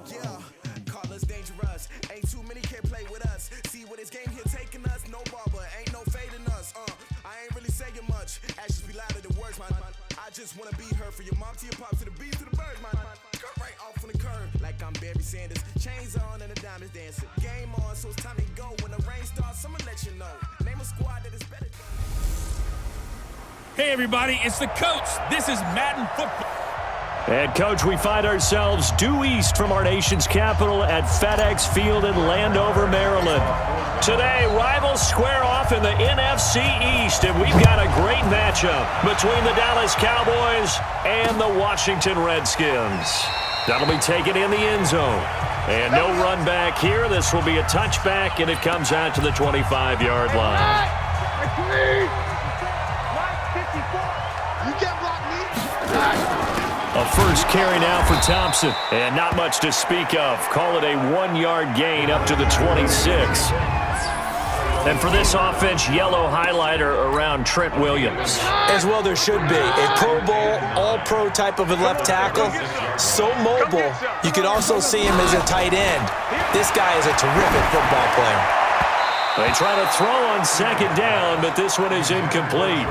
Yeah, call us dangerous. Ain't too many can play with us. See what this game here taking us. No barber, ain't no fading us. I ain't really saying much. Actions be louder than words, man. I just wanna be heard from your mom to your pop to the beat to the birds, man. Cut right off on the curb like I'm Barry Sanders. Chains on and the diamonds dancing. Game on, so it's time to go. When the rain starts, I'ma let you know. Name a squad that is better. Hey everybody, it's the coach. This is Madden Football. And, Coach, we find ourselves due east from our nation's capital at FedEx Field in Landover, Maryland. Today, rivals square off in the NFC East, and we've got a great matchup between the Dallas Cowboys and the Washington Redskins. That'll be taken in the end zone. And no run back here. This will be a touchback, and it comes out to the 25-yard line. You can't block me. A first carry now for Thompson, and not much to speak of. Call it a 1-yard gain up to the 26. And for this offense, yellow highlighter around Trent Williams. As well there should be. A Pro Bowl, all-pro type of a left tackle. So mobile, you could also see him as a tight end. This guy is a terrific football player. They try to throw on second down, but this one is incomplete.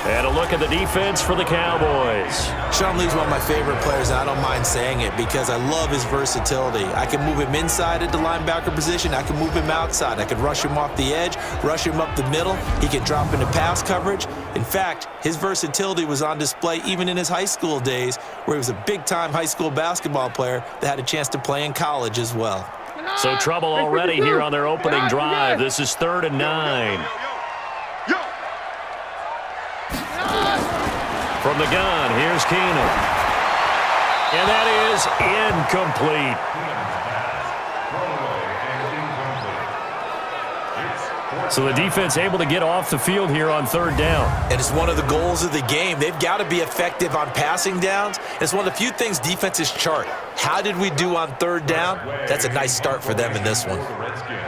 And a look at the defense for the Cowboys. Sean Lee's one of my favorite players, and I don't mind saying it because I love his versatility. I can move him inside at the linebacker position. I can move him outside. I can rush him off the edge, rush him up the middle. He can drop into pass coverage. In fact, his versatility was on display even in his high school days, where he was a big-time high school basketball player that had a chance to play in college as well. So trouble already here on their opening drive. This is 3rd and 9. From the gun, here's Keenan. And that is incomplete. So the defense able to get off the field here on 3rd down. And it's one of the goals of the game. They've got to be effective on passing downs. It's one of the few things defenses chart. How did we do on 3rd down? That's a nice start for them in this one.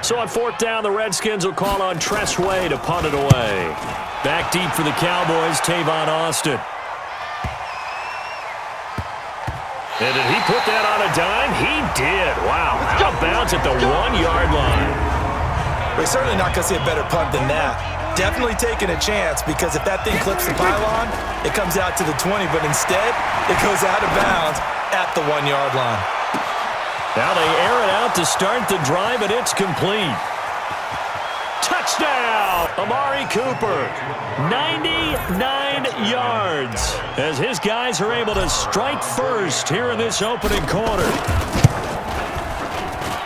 So on 4th down, the Redskins will call on Tress Way to punt it away. Back deep for the Cowboys, Tavon Austin. And did he put that on a dime? He did. Wow. Out of bounds at the 1-yard line. We're certainly not going to see a better punt than that. Definitely taking a chance because if that thing clips the pylon, it comes out to the 20, but instead, it goes out of bounds at the 1-yard line. Now they air it out to start the drive, and it's complete. Touchdown, Amari Cooper. 99 yards as his guys are able to strike first here in this opening quarter.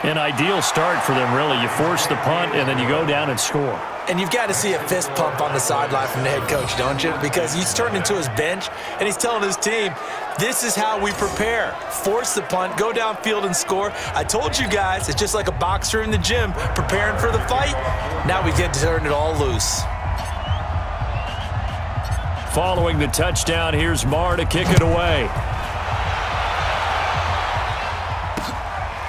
An ideal start for them, really. You force the punt, and then you go down and score. And you've got to see a fist pump on the sideline from the head coach, don't you? Because he's turned into his bench, and he's telling his team, this is how we prepare. Force the punt, go downfield and score. I told you guys, it's just like a boxer in the gym preparing for the fight. Now we get to turn it all loose. Following the touchdown, here's Marr to kick it away.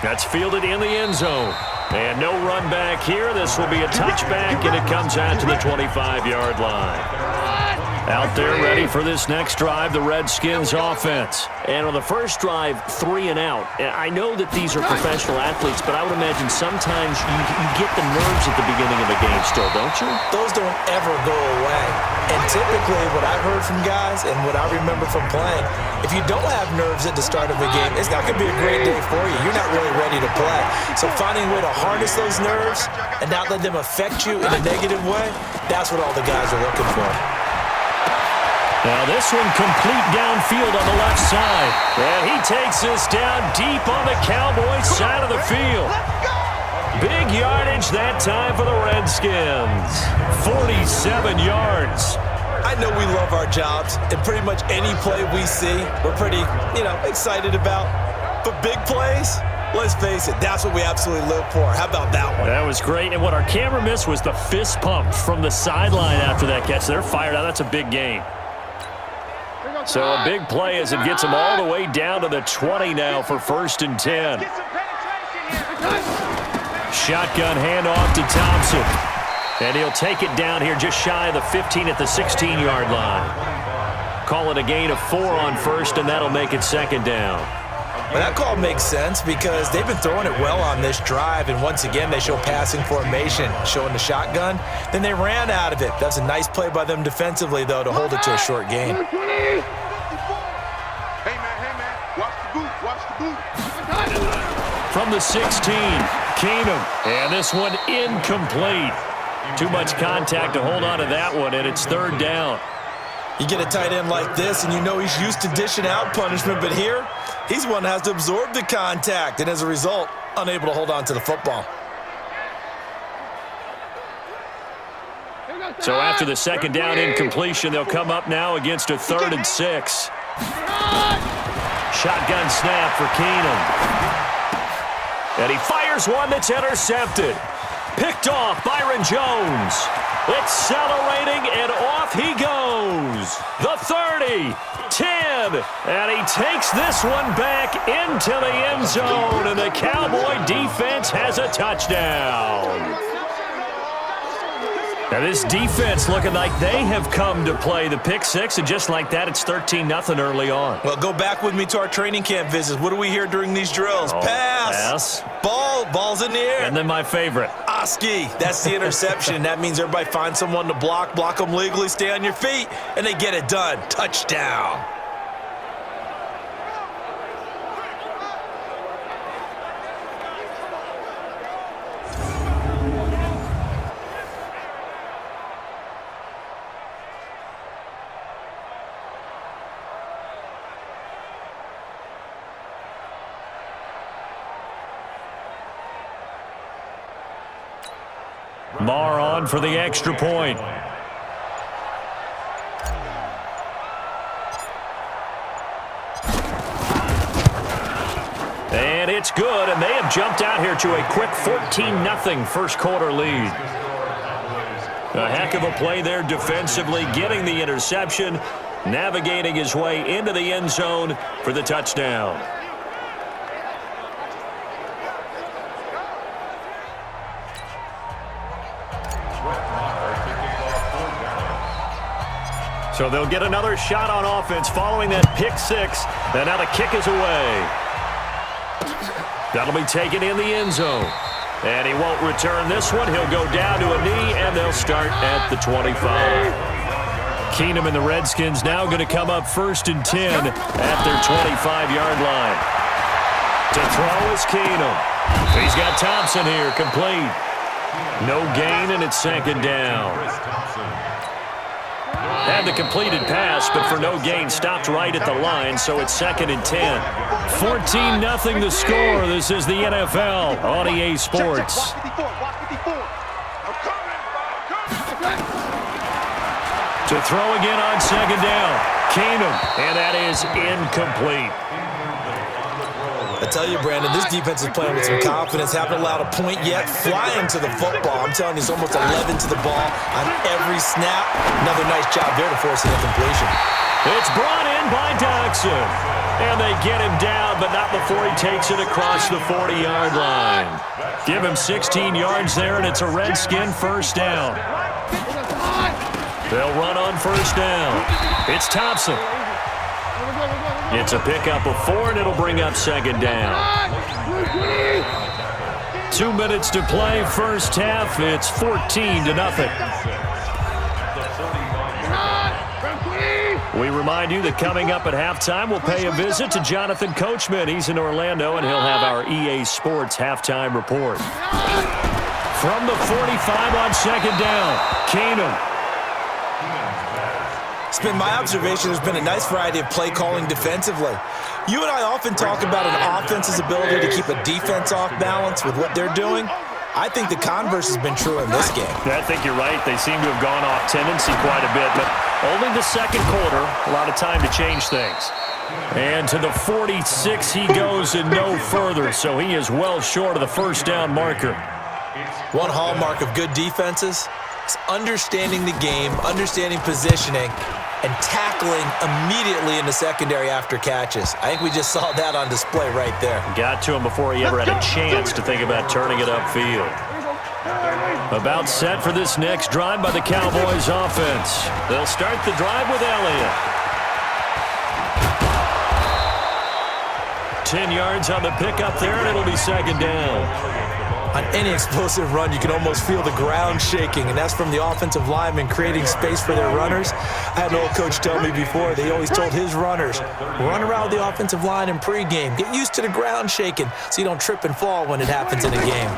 That's fielded in the end zone. And no run back here. This will be a touchback, and it comes out to the 25-yard line. Out there ready for this next drive, the Redskins offense. And on the first drive, 3 and out. I know that these are professional athletes, but I would imagine sometimes you get the nerves at the beginning of a game still, don't you? Those don't ever go away. And typically what I've heard from guys and what I remember from playing, if you don't have nerves at the start of a game, it's not going to be a great day for you. You're not really ready to play. So finding a way to harness those nerves and not let them affect you in a negative way, that's what all the guys are looking for. Now this one complete downfield on the left side. And he takes this down deep on the Cowboys side of the field. Big yardage that time for the Redskins. 47 yards. I know we love our jobs, and pretty much any play we see, we're pretty, excited about. But big plays, let's face it, that's what we absolutely live for. How about that one? That was great. And what our camera missed was the fist pump from the sideline after that catch. They're fired out. That's a big gain. So a big play as it gets them all the way down to the 20 now for 1st and 10. Shotgun handoff to Thompson. And he'll take it down here just shy of the 15 at the 16-yard line. Call it a gain of 4 on first, and that'll make it second down. Well, that call makes sense because they've been throwing it well on this drive, and once again, they show passing formation, showing the shotgun. Then they ran out of it. That's a nice play by them defensively, though, to hold it to a short gain. Hey, man, watch the boot, watch the boot. From the 16, Keenum, and this one incomplete. Too much contact to hold on to that one, and it's third down. You get a tight end like this, and you know he's used to dishing out punishment, but here, he's one that has to absorb the contact, and as a result, unable to hold on to the football. So after the second down incompletion, they'll come up now against a 3rd and 6. Shotgun snap for Keenum. And he fires one that's intercepted. Picked off Byron Jones. Accelerating, and off he goes. The 30, 10, and he takes this one back into the end zone, and the Cowboy defense has a touchdown. Now this defense looking like they have come to play the pick 6, and just like that, it's 13-0 early on. Well, go back with me to our training camp visits. What do we hear during these drills? Pass. Ball's in the air. And then my favorite. Oski, that's the interception. That means everybody finds someone to block them legally, stay on your feet, and they get it done. Touchdown. Marr on for the extra point. And it's good, and they have jumped out here to a quick 14-0 first quarter lead. A heck of a play there defensively, getting the interception, navigating his way into the end zone for the touchdown. So they'll get another shot on offense following that pick 6. And now the kick is away. That'll be taken in the end zone. And he won't return this one. He'll go down to a knee, and they'll start at the 25. Keenum and the Redskins now going to come up 1st and 10 at their 25-yard line. To throw is Keenum. He's got Thompson here, complete. No gain, and it's second down. Had the completed pass, but for no gain, stopped right at the line, so it's 2nd and 10. 14-0 the score. This is the NFL on EA Sports. To throw again on second down. Keenum, and that is incomplete. I tell you, Brandon, this defense is playing with some confidence. Haven't allowed a point yet. Flying to the football. I'm telling you, it's almost 11 to the ball on every snap. Another nice job there to force an incompletion. It's brought in by Doxson. And they get him down, but not before he takes it across the 40-yard line. Give him 16 yards there, and it's a Redskin first down. They'll run on first down. It's Thompson. It's a pickup of 4, and it'll bring up second down. 2 minutes to play, first half. It's 14-0. We remind you that coming up at halftime, we'll pay a visit to Jonathan Coachman. He's in Orlando, and he'll have our EA Sports halftime report. From the 45 on second down, Keenum. It's been my observation there's been a nice variety of play calling defensively. You and I often talk about an offense's ability to keep a defense off balance with what they're doing. I think the converse has been true in this game. I think you're right. They seem to have gone off tendency quite a bit, but only the second quarter, a lot of time to change things. And to the 46 he goes and no further, so he is well short of the first down marker. One hallmark of good defenses is understanding the game, understanding positioning, and tackling immediately in the secondary after catches. I think we just saw that on display right there. Got to him before he ever had a chance to think about turning it upfield. About set for this next drive by the Cowboys offense. They'll start the drive with Elliott. 10 yards on the pickup there, and it'll be second down. On any explosive run, you can almost feel the ground shaking, and that's from the offensive linemen creating space for their runners. I had an old coach tell me before, they always told his runners, run around the offensive line in pregame. Get used to the ground shaking so you don't trip and fall when it happens in a game.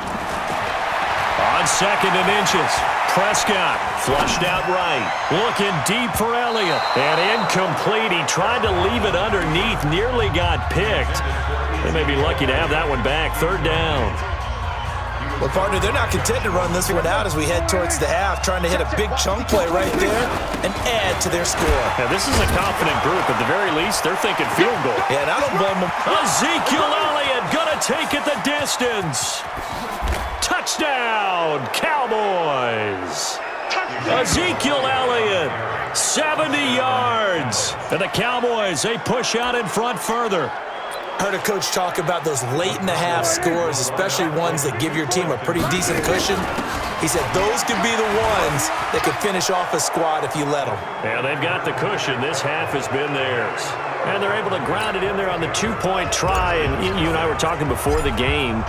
On second and inches, Prescott flushed out right. Looking deep for Elliott. And incomplete. He tried to leave it underneath. Nearly got picked. They may be lucky to have that one back. Third down. Well, partner, they're not content to run this one out as we head towards the half, trying to hit a big chunk play right there and add to their score. Yeah, this is a confident group. At the very least, they're thinking field goal. Yeah, and I don't blame them. Ezekiel Elliott gonna take it the distance. Touchdown, Cowboys. Ezekiel Elliott, 70 yards. And the Cowboys, they push out in front further. I heard a coach talk about those late-in-the-half scores, especially ones that give your team a pretty decent cushion. He said those could be the ones that could finish off a squad if you let them. Yeah, they've got the cushion. This half has been theirs. And they're able to ground it in there on the two-point try. And you and I were talking before the game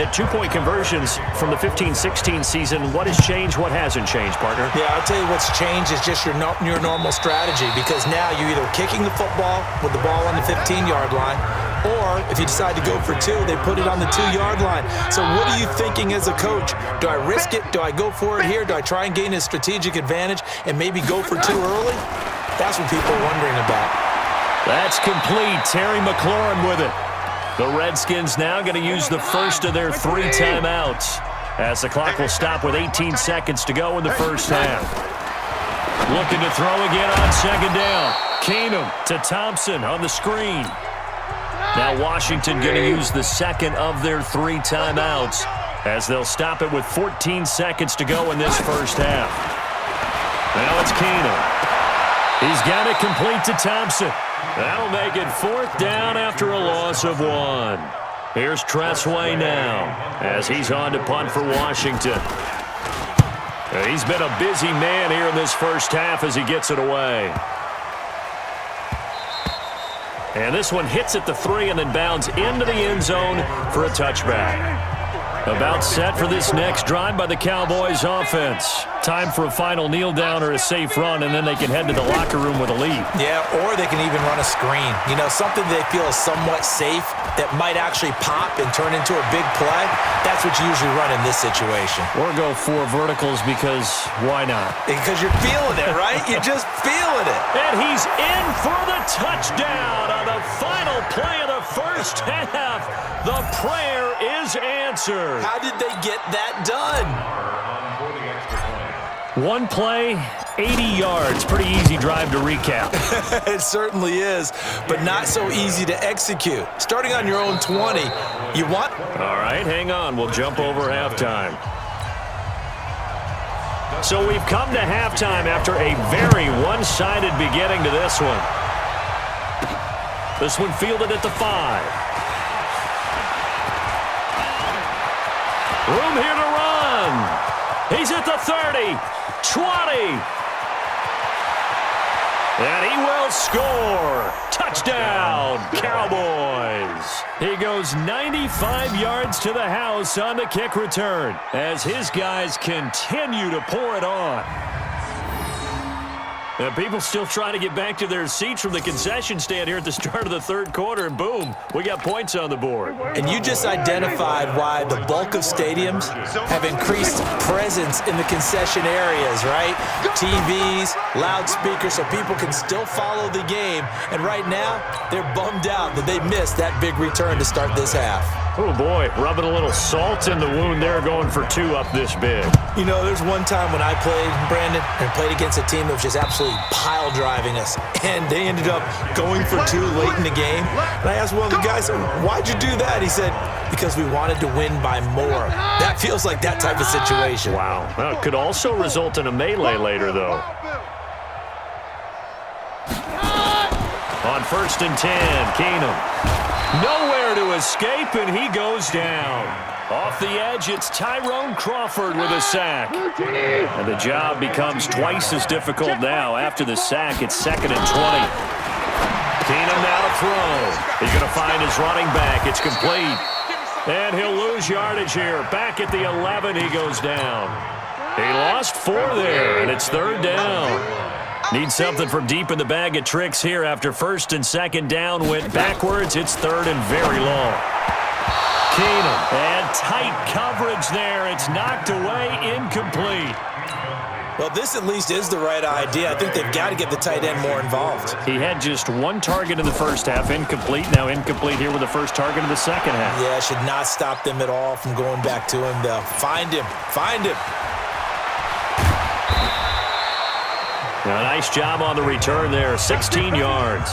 that two-point conversions from the 15-16 season, what has changed, what hasn't changed, partner? Yeah, I'll tell you what's changed is just your normal strategy, because now you're either kicking the football with the ball on the 15-yard line, or if you decide to go for two, they put it on the 2-yard line. So what are you thinking as a coach? Do I risk it? Do I go for it here? Do I try and gain a strategic advantage and maybe go for two early? That's what people are wondering about. That's complete. Terry McLaurin with it. The Redskins now going to use the first of their 3 timeouts as the clock will stop with 18 seconds to go in the first half. Looking to throw again on second down. Keenum to Thompson on the screen. Now Washington going to use the second of their 3 timeouts as they'll stop it with 14 seconds to go in this first half. Now it's Keenum. He's got it complete to Thompson. That'll make it 4th down after a loss of 1. Here's Tressway now as he's on to punt for Washington. He's been a busy man here in this first half as he gets it away. And this one hits at the 3 and then bounds into the end zone for a touchback. About set for this next drive by the Cowboys offense. Time for a final kneel down or a safe run, and then they can head to the locker room with a lead. Yeah, or they can even run a screen. You know, something they feel is somewhat safe that might actually pop and turn into a big play. That's what you usually run in this situation. Or go 4 verticals because why not? Because you're feeling it, right? You're just feeling it. And he's in for the touchdown on the final play of the first half. The prayer is answered. How did they get that done? 1 play, 80 yards. Pretty easy drive to recap. It certainly is, but not so easy to execute. Starting on your own 20, you want? All right, hang on. We'll jump over halftime. So we've come to halftime after a very one-sided beginning to this one. This one fielded at the 5. Room here to run. He's at the 30, 20. And he will score. Touchdown, Cowboys. He goes 95 yards to the house on the kick return as his guys continue to pour it on. And people still trying to get back to their seats from the concession stand here at the start of the 3rd quarter, and boom, we got points on the board. And you just identified why the bulk of stadiums have increased presence in the concession areas, right? TVs, loudspeakers, so people can still follow the game. And right now, they're bummed out that they missed that big return to start this half. Oh, boy, rubbing a little salt in the wound there, going for 2 up this big. You know, there's one time when I played, Brandon, and played against a team that was just absolutely pile driving us, and they ended up going for 2 late in the game. And I asked one of the guys, why'd you do that? He said, because we wanted to win by more. That feels like that type of situation. Wow. Well, it could also result in a melee later, though. On 1st and 10, Keenum. Nowhere to escape, and he goes down. Off the edge, it's Tyrone Crawford with a sack. And the job becomes twice as difficult now. After the sack, it's 2nd and 20. Keenum now to throw. He's going to find his running back. It's complete. And he'll lose yardage here. Back at the 11, he goes down. He lost 4 there, and it's 3rd down. Needs something from deep in the bag of tricks here after 1st and 2nd down went backwards. It's 3rd and very long. Keenum, and tight coverage there. It's knocked away, incomplete. Well, this at least is the right idea. I think they've got to get the tight end more involved. He had just 1 target in the first half, incomplete. Now incomplete here with the first target in the second half. Yeah, should not stop them at all from going back to him, though. Find him. Find him. Now, a nice job on the return there, 16 yards.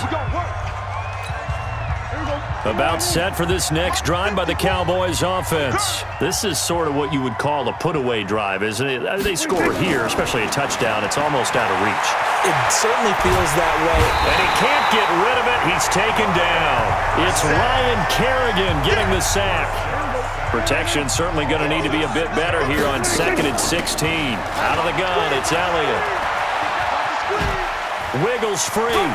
About set for this next drive by the Cowboys offense. This is sort of what you would call a put-away drive, isn't it? They score here, especially a touchdown. It's almost out of reach. It certainly feels that way. And he can't get rid of it. He's taken down. It's Ryan Kerrigan getting the sack. Protection certainly going to need to be a bit better here on 2nd and 16. Out of the gun, it's Elliott. Wiggles free.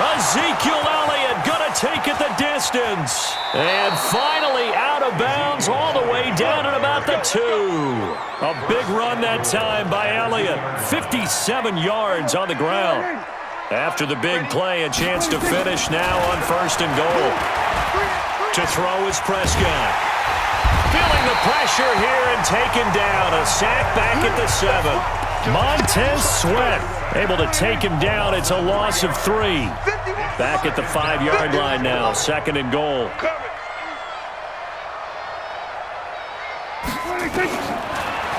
Ezekiel Elliott going to take it the distance. And finally out of bounds all the way down at about the 2. A big run that time by Elliott. 57 yards on the ground. After the big play, a chance to finish now on 1st and goal. To throw is Prescott. Feeling the pressure here and taken down. A sack back at the 7. Montez Sweat able to take him down. It's a loss of 3. Back at the 5-yard line now. 2nd and goal.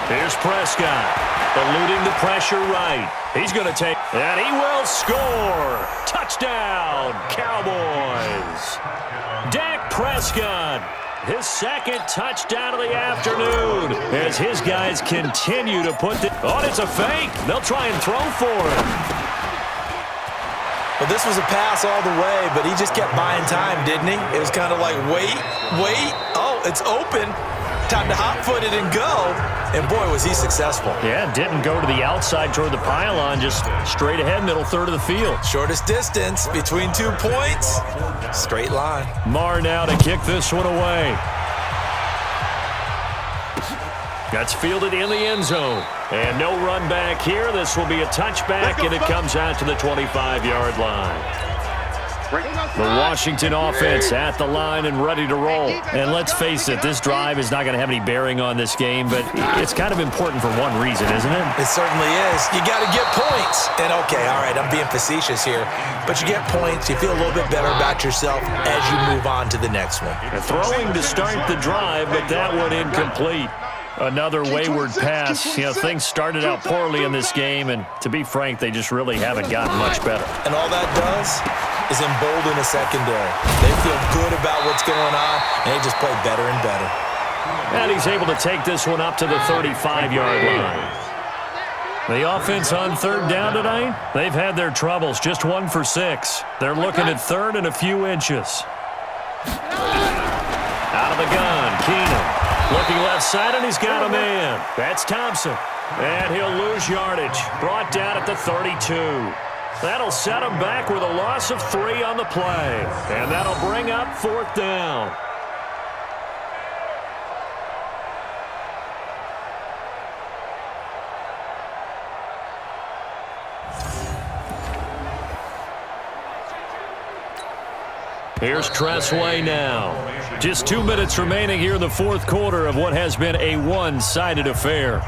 Here's Prescott. Eluding the pressure right. He's going to take, and he will score. Touchdown, Cowboys. Dak Prescott. His 2nd touchdown of the afternoon as his guys continue to put the... Oh, it's a fake. They'll try and throw for it. Well, this was a pass all the way, but he just kept buying time, didn't he? It was kind of like, wait. Oh, it's open. Time to hot-foot it and go. And, boy, was he successful. Yeah, didn't go to the outside toward the pylon, just straight ahead, middle third of the field. Shortest distance between 2 points. Straight line. Marr now to kick this one away. That's fielded in the end zone. And no run back here. This will be a touchback, and it comes out to the 25-yard line. The Washington offense at the line and ready to roll. And let's face it, this drive is not going to have any bearing on this game, but it's kind of important for one reason, isn't it? It certainly is. You got to get points. And, okay, all right, I'm being facetious here, but you get points, you feel a little bit better about yourself as you move on to the next one. Throwing to start the drive, but that one incomplete. Another wayward pass. You know, things started out poorly in this game, and to be frank, they just really haven't gotten much better. And all that does is embolden a secondary. They feel good about what's going on, and they just play better and better. And he's able to take this one up to the 35-yard line. The offense on 3rd down tonight, they've had their troubles, just 1 for 6. They're looking at 3rd and a few inches. Out of the gun, Keenum. Looking left side, and he's got a man. That's Thompson. And he'll lose yardage. Brought down at the 32. That'll set him back with a loss of 3 on the play. And that'll bring up 4th down. Here's Tressway now. Just 2 minutes remaining here in the 4th quarter of what has been a one-sided affair.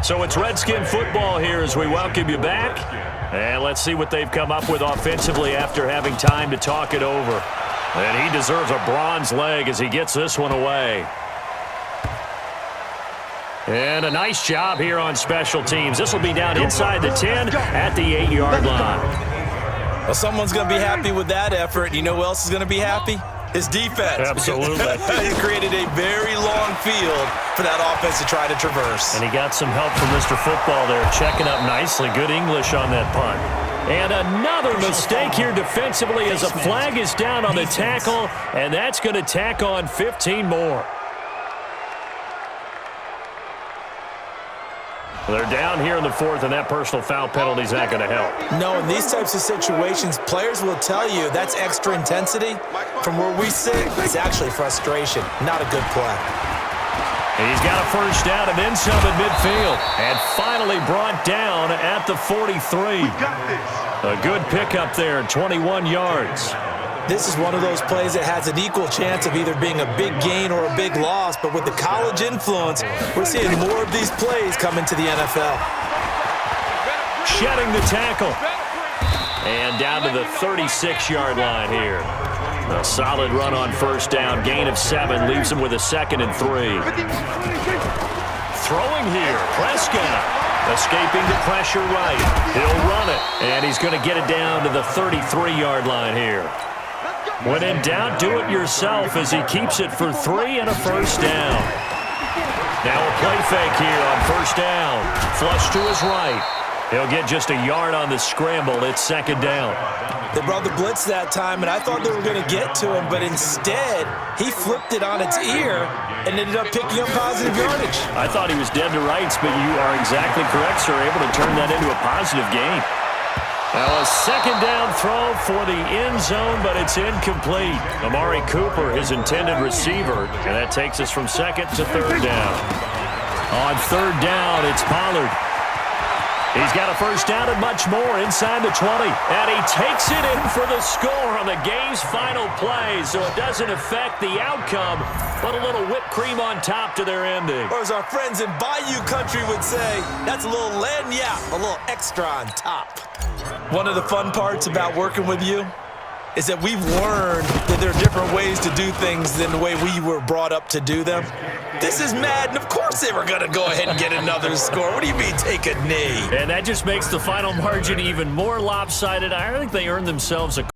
So it's Redskin football here as we welcome you back. And let's see what they've come up with offensively after having time to talk it over. And he deserves a bronze leg as he gets this one away. And a nice job here on special teams. This will be down inside the 10 at the 8-yard line. Well, someone's going to be happy with that effort. You know who else is going to be happy? His defense. Absolutely. He created a very long field for that offense to try to traverse. And he got some help from Mr. Football there, checking up nicely. Good English on that punt. And another mistake here defensively as a flag is down on the tackle, and that's going to tack on 15 more. They're down here in the fourth, and that personal foul penalty is not going to help. No, in these types of situations, players will tell you that's extra intensity. From where we sit, it's actually frustration, not a good play. He's got a first down and then some at midfield. And finally brought down at the 43. A good pickup there, 21 yards. This is one of those plays that has an equal chance of either being a big gain or a big loss, but with the college influence, we're seeing more of these plays come into the NFL. Shedding the tackle. And down to the 36-yard line here. A solid run on first down. Gain of 7 leaves him with a 2nd and 3. Throwing here, Prescott. Escaping the pressure right. He'll run it. And he's going to get it down to the 33-yard line here. When in doubt, do it yourself as he keeps it for 3 and a first down. Now a play fake here on first down. Flush to his right. He'll get just a yard on the scramble. It's 2nd down. They brought the blitz that time, and I thought they were going to get to him, but instead, he flipped it on its ear and ended up picking up positive yardage. I thought he was dead to rights, but you are exactly correct, sir. Able to turn that into a positive gain. Now a 2nd down throw for the end zone, but it's incomplete. Amari Cooper, his intended receiver, and that takes us from 2nd to 3rd down. On 3rd down, it's Pollard. He's got a first down and much more inside the 20. And he takes it in for the score on the game's final play, so it doesn't affect the outcome, but a little whipped cream on top to their ending. Or as our friends in Bayou Country would say, that's a little lagniappe, a little extra on top. One of the fun parts about working with you is that we've learned that there are different ways to do things than the way we were brought up to do them. This is Madden. Of course they were going to go ahead and get another score. What do you mean take a knee? And that just makes the final margin even more lopsided. I think they earned themselves a